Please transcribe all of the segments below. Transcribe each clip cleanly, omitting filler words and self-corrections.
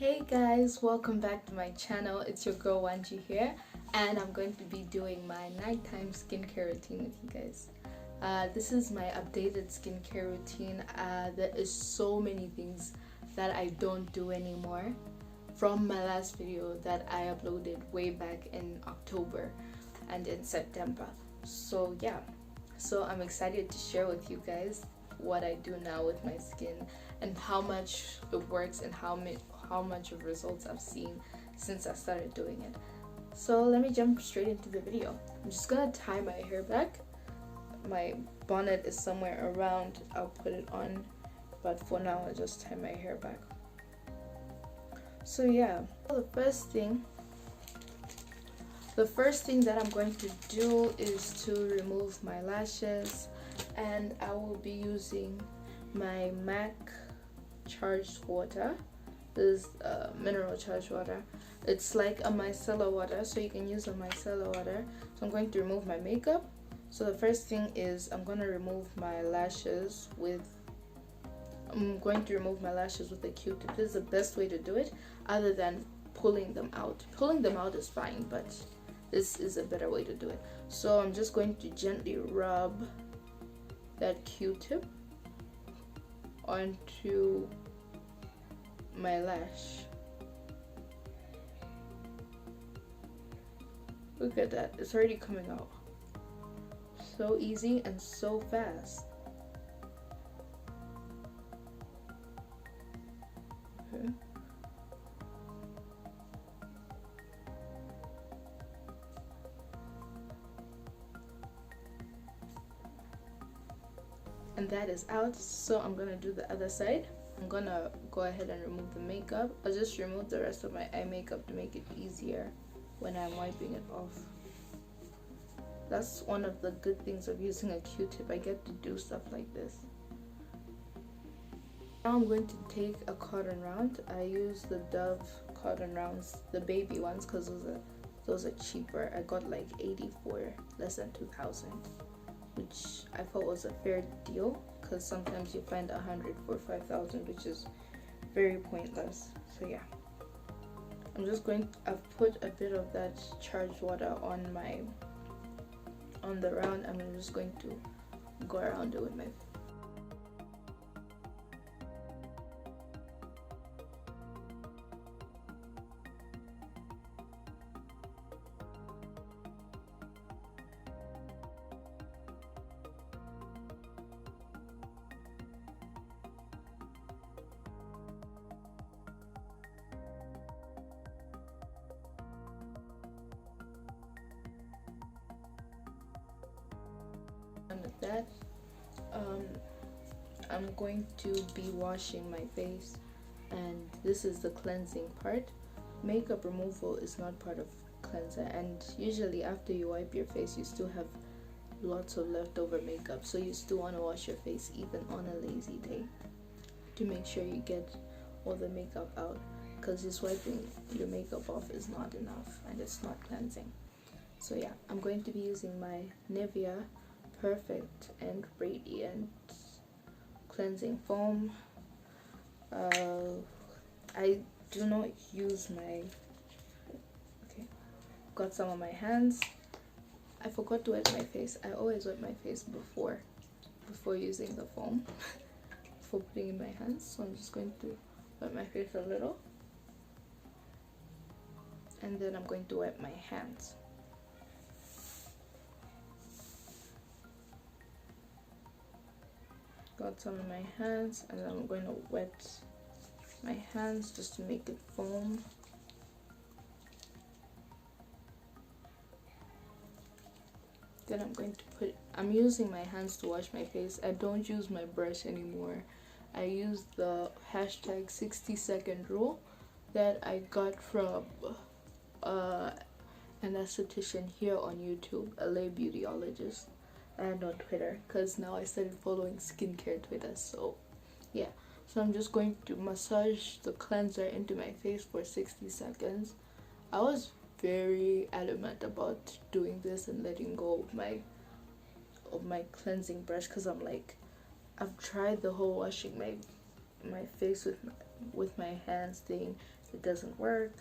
Hey guys, welcome back to my channel. It's your girl Wanji here, and I'm going to be doing my nighttime skincare routine with you guys. This is my updated skincare routine. There is so many things that I don't do anymore from my last video that I uploaded way back in October and in September. So yeah, I'm excited to share with you guys what I do now with my skin and how much it works and how much of results I've seen since I started doing it. So let me jump straight into the video. I'm just gonna tie my hair back. My bonnet is somewhere around, I'll put it on, but for now I'll just tie my hair back. So yeah, the first thing that I'm going to do is to remove my lashes, and I will be using my MAC charged water. This is mineral charged water. It's like a micellar water, so you can use a micellar water. So I'm going to remove my makeup. So the first thing is I'm going to remove my lashes with a Q-tip. This is the best way to do it, other than pulling them out. Pulling them out is fine, but this is a better way to do it. So I'm just going to gently rub that Q-tip onto my lash. Look at that, it's already coming out. So easy and so fast. Okay. And that is out, so I'm gonna do the other side. I'm gonna go ahead and remove the makeup. I'll just remove the rest of my eye makeup to make it easier when I'm wiping it off. That's one of the good things of using a Q-tip. I get to do stuff like this. Now I'm going to take a cotton round. I use the Dove cotton rounds, the baby ones, because those are cheaper. I got like 80 for less than 2,000, which I thought was a fair deal, because sometimes you find 100 for 5,000, which is very pointless. So yeah, I've put a bit of that charged water on the round, and I'm just going to go around it with my with that. I'm going to be washing my face, and this is the cleansing part. Makeup removal is not part of cleanser, and usually after you wipe your face you still have lots of leftover makeup, so you still want to wash your face even on a lazy day to make sure you get all the makeup out, because just wiping your makeup off is not enough and it's not cleansing. So yeah, I'm going to be using my Nivea Perfect and Radiant cleansing foam. I do not use got some on my hands. I forgot to wet my face. I always wet my face before using the foam before putting in my hands, so I'm just going to wet my face a little, and then I'm going to wet my hands. Got some in my hands, and then I'm going to wet my hands just to make it foam. Then I'm using my hands to wash my face. I don't use my brush anymore. I use the hashtag 60-second rule that I got from an esthetician here on YouTube, a lay beautyologist, and on Twitter, because now I started following skincare Twitter. So yeah, so I'm just going to massage the cleanser into my face for 60 seconds. I was very adamant about doing this and letting go of my cleansing brush, because I'm like, I've tried the whole washing my face with my hands thing. it doesn't work,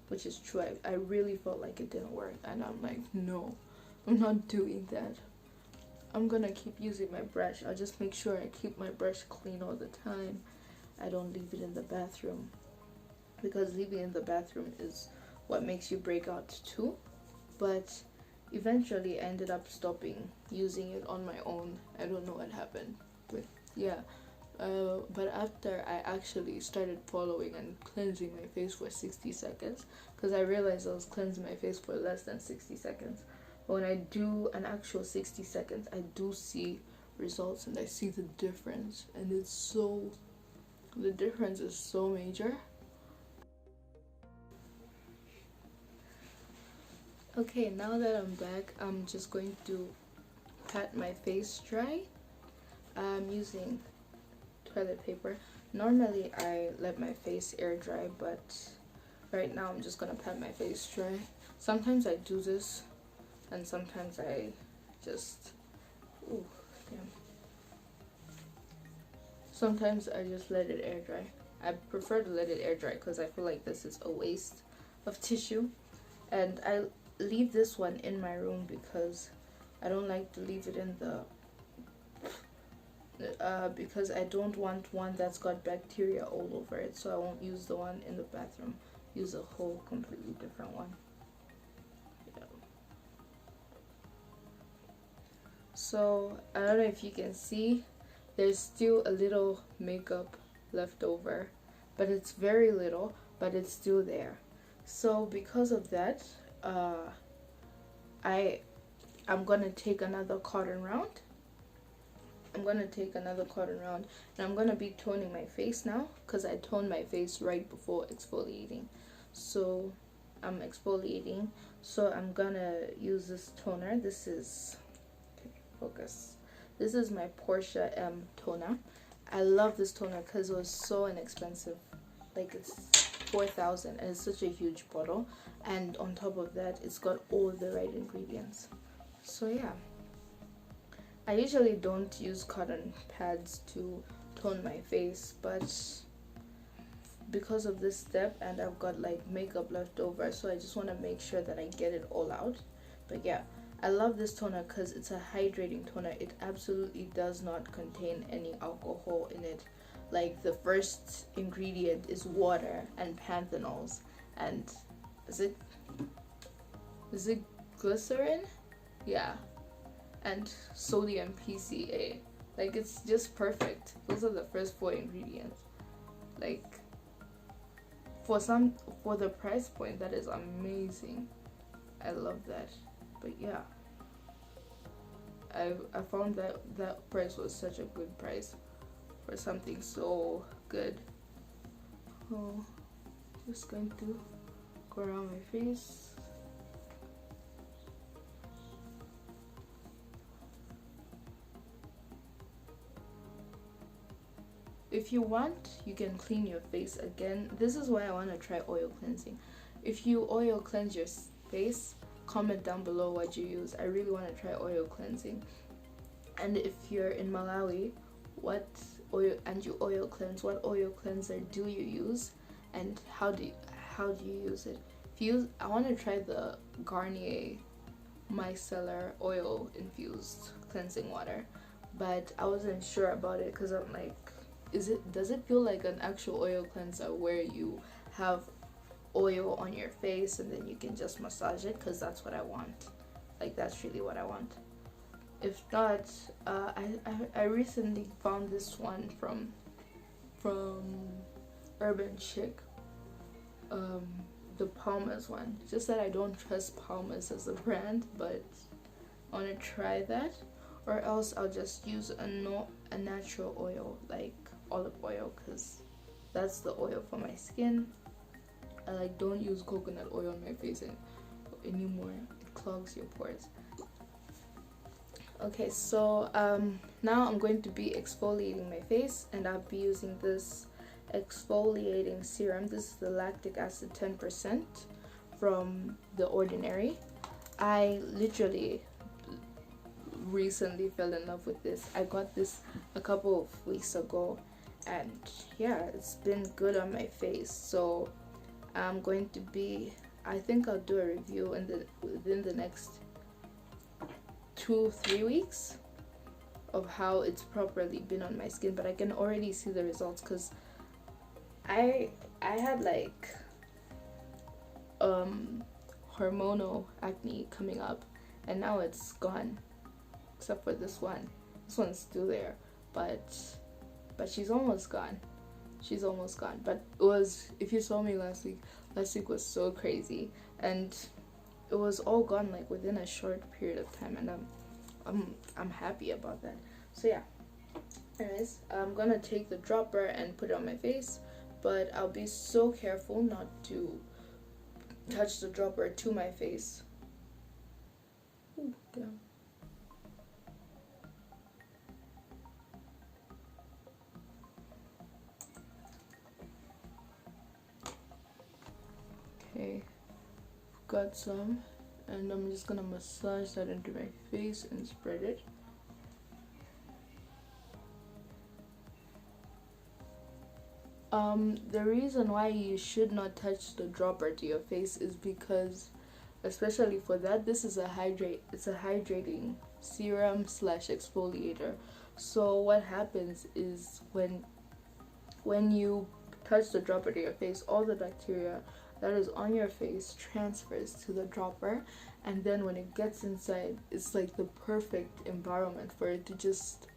which is true. I really felt like it didn't work, and I'm like, no, I'm not doing that. I'm gonna keep using my brush. I'll just make sure I keep my brush clean all the time. I don't leave it in the bathroom, because leaving it in the bathroom is what makes you break out too. But eventually I ended up stopping using it on my own. I don't know what happened, but yeah. But after I actually started following and cleansing my face for 60 seconds, because I realized I was cleansing my face for less than 60 seconds. But when I do an actual 60 seconds, I do see results, and I see the difference, and the difference is so major. Okay, now that I'm back, I'm just going to pat my face dry. I'm using toilet paper. Normally I let my face air dry, but right now I'm just gonna pat my face dry. Sometimes I do this, and sometimes I just sometimes I just let it air dry. I prefer to let it air dry because I feel like this is a waste of tissue, and I leave this one in my room because I don't like to leave it in the because I don't want one that's got bacteria all over it, so I won't use the one in the bathroom. Use a whole completely different one. Yeah. So I don't know if you can see, there's still a little makeup left over, but it's very little, but it's still there. So because of that, I'm gonna take another cotton round. And I'm gonna be toning my face now, because I toned my face right before exfoliating. So I'm exfoliating, so I'm gonna use this toner. This is, okay, focus. This is my Portia M toner. I love this toner because it was so inexpensive. Like, it's 4,000, and it's such a huge bottle, and on top of that it's got all the right ingredients. So yeah, I usually don't use cotton pads to tone my face, but because of this step, and I've got like makeup left over, so I just want to make sure that I get it all out. But yeah, I love this toner because it's a hydrating toner. It absolutely does not contain any alcohol in it. Like, the first ingredient is water and panthenols, and is it glycerin? Yeah, and sodium PCA. Like, it's just perfect. Those are the first 4 ingredients. Like, for the price point, that is amazing. I love that. But yeah, I found that price was such a good price for something so good. Oh, just going to go around my face. If you want, you can clean your face again. This is why I want to try oil cleansing. If you oil cleanse your face, comment down below what you use. I really want to try oil cleansing. And if you're in Malawi, what oil cleanser do you use, and how do you use it? I want to try the Garnier micellar oil infused cleansing water, but I wasn't sure about it because I'm like, does it feel like an actual oil cleanser where you have oil on your face and then you can just massage it? Because that's what I want. Like, that's really what I want. If not, I recently found this one from Urban Chic, the Palmer's one. Just that I don't trust Palmer's as a brand, but I want to try that. Or else I'll just use a natural oil, like olive oil, because that's the oil for my skin. I don't use coconut oil on my face anymore. It clogs your pores. Okay, so now I'm going to be exfoliating my face, and I'll be using this exfoliating serum. This is the lactic acid 10% from The Ordinary. I literally recently fell in love with this. I got this a couple of weeks ago, and yeah, it's been good on my face. So I'm going to be, I think I'll do a review within the next 2-3 weeks of how it's properly been on my skin, but I can already see the results because I had like hormonal acne coming up, and now it's gone, except for this one. This one's still there, but she's almost gone. She's almost gone. But it was, if you saw me last week was so crazy, and it was all gone like within a short period of time, and I'm happy about that. So yeah, anyways, I'm gonna take the dropper and put it on my face, but I'll be so careful not to touch the dropper to my face. Ooh, damn. Okay, got some, and I'm just gonna massage that into my face and spread it. The reason why you should not touch the dropper to your face is because, especially for that, this is it's a hydrating serum slash exfoliator. So what happens is when you touch the dropper to your face, all the bacteria that is on your face transfers to the dropper, and then when it gets inside, it's like the perfect environment for it to just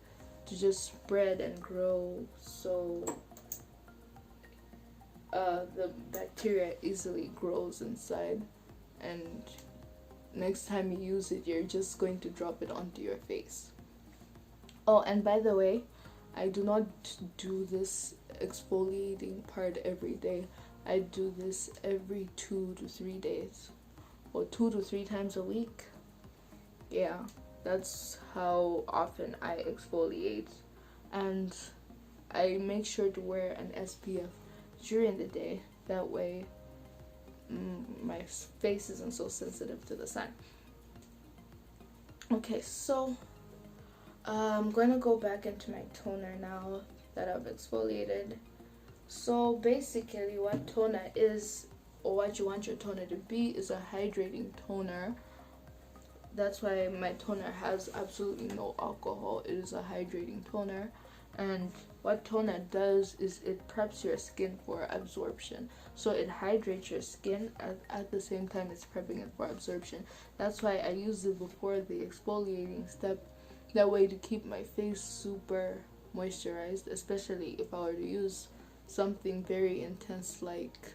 spread and grow. So the bacteria easily grows inside, and next time you use it, you're just going to drop it onto your face. Oh, and by the way, I do not do this exfoliating part every day. I do this every 2 to 3 days, or 2 to 3 times a week. Yeah, that's how often I exfoliate, and I make sure to wear an SPF during the day. That way my face isn't so sensitive to the sun. Okay, so I'm going to go back into my toner now that I've exfoliated. So basically what toner is, or what you want your toner to be, is a hydrating toner. That's why my toner has absolutely no alcohol. It is a hydrating toner. And what toner does is it preps your skin for absorption. So it hydrates your skin at the same time it's prepping it for absorption. That's why I use it before the exfoliating step. That way, to keep my face super moisturized, especially if I were to use something very intense like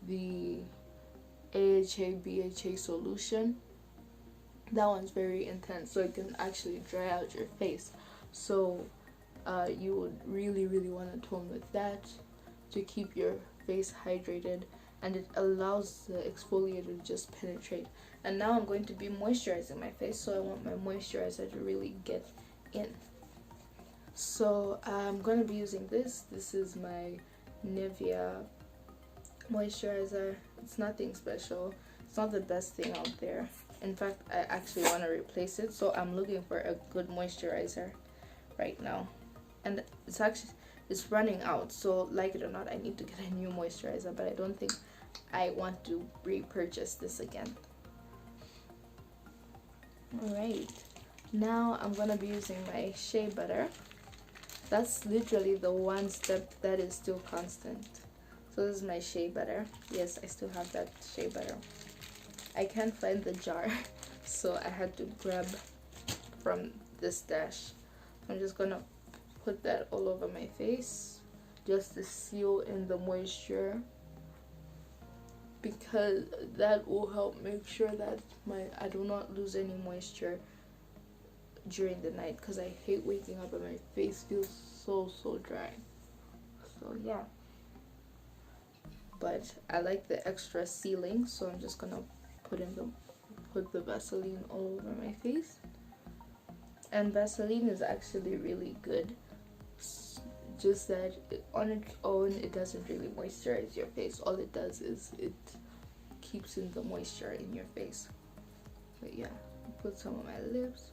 the AHA BHA solution. That one's very intense, so it can actually dry out your face. So you would really want to tone with that to keep your face hydrated, and it allows the exfoliator to just penetrate. And now I'm going to be moisturizing my face, so I want my moisturizer to really get in. So I'm going to be using this. This is my Nivea moisturizer. It's nothing special. It's not the best thing out there. In fact, I actually want to replace it, so I'm looking for a good moisturizer right now. And it's running out, so like it or not, I need to get a new moisturizer, but I don't think I want to repurchase this again. Alright, now I'm gonna be using my shea butter. That's literally the one step that is still constant. So this is my shea butter. Yes, I still have that shea butter. I can't find the jar, so I had to grab from this stash. I'm just gonna put that all over my face just to seal in the moisture, because that will help make sure that I do not lose any moisture during the night, because I hate waking up and my face feels so dry. So yeah, but I like the extra sealing, so I'm just gonna put the Vaseline all over my face. And Vaseline is actually really good, just that on its own it doesn't really moisturize your face. All it does is it keeps in the moisture in your face. But yeah, put some on my lips.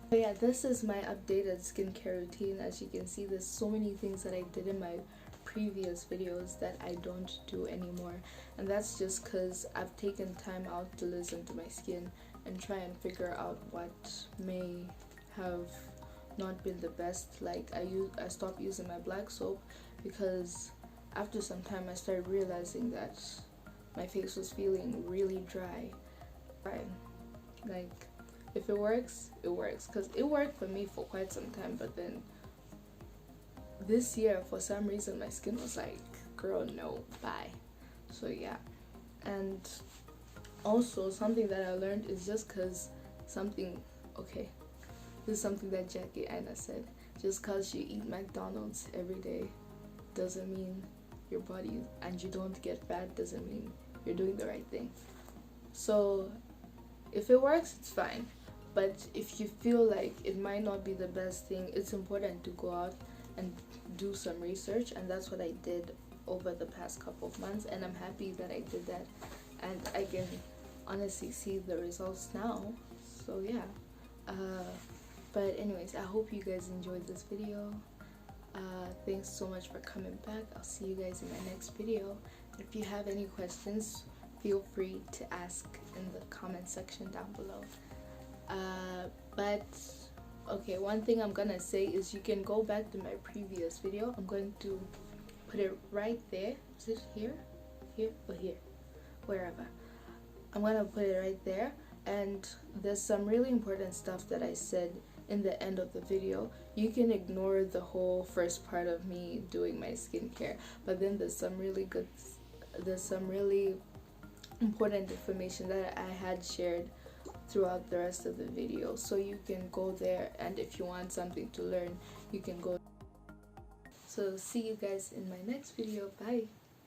But yeah, this is my updated skincare routine. As you can see, there's so many things that I did in my previous videos that I don't do anymore, and that's just because I've taken time out to listen to my skin and try and figure out what may have not been the best. Like I stopped using my black soap because after some time I started realizing that my face was feeling really dry. Like, if it works, it works, because it worked for me for quite some time, but then this year for some reason my skin was like, girl, no, bye. So yeah. And also something that I learned is just because something, okay, this is something that Jackie Anna said, just because you eat McDonald's every day doesn't mean your body, and you don't get fat doesn't mean you're doing the right thing. So if it works, it's fine, but if you feel like it might not be the best thing, it's important to go out and do some research, and that's what I did over the past couple of months, and I'm happy that I did that, and I can honestly see the results now. So yeah, but anyways, I hope you guys enjoyed this video. Thanks so much for coming back. I'll see you guys in my next video. If you have any questions, feel free to ask in the comment section down below. But okay, one thing I'm gonna say is you can go back to my previous video. I'm going to put it right there. Is it here or here, wherever. I'm gonna put it right there, and there's some really important stuff that I said in the end of the video. You can ignore the whole first part of me doing my skincare, but then there's some really important information that I had shared throughout the rest of the video, so you can go there, and if you want something to learn, you can go. So see you guys in my next video. Bye.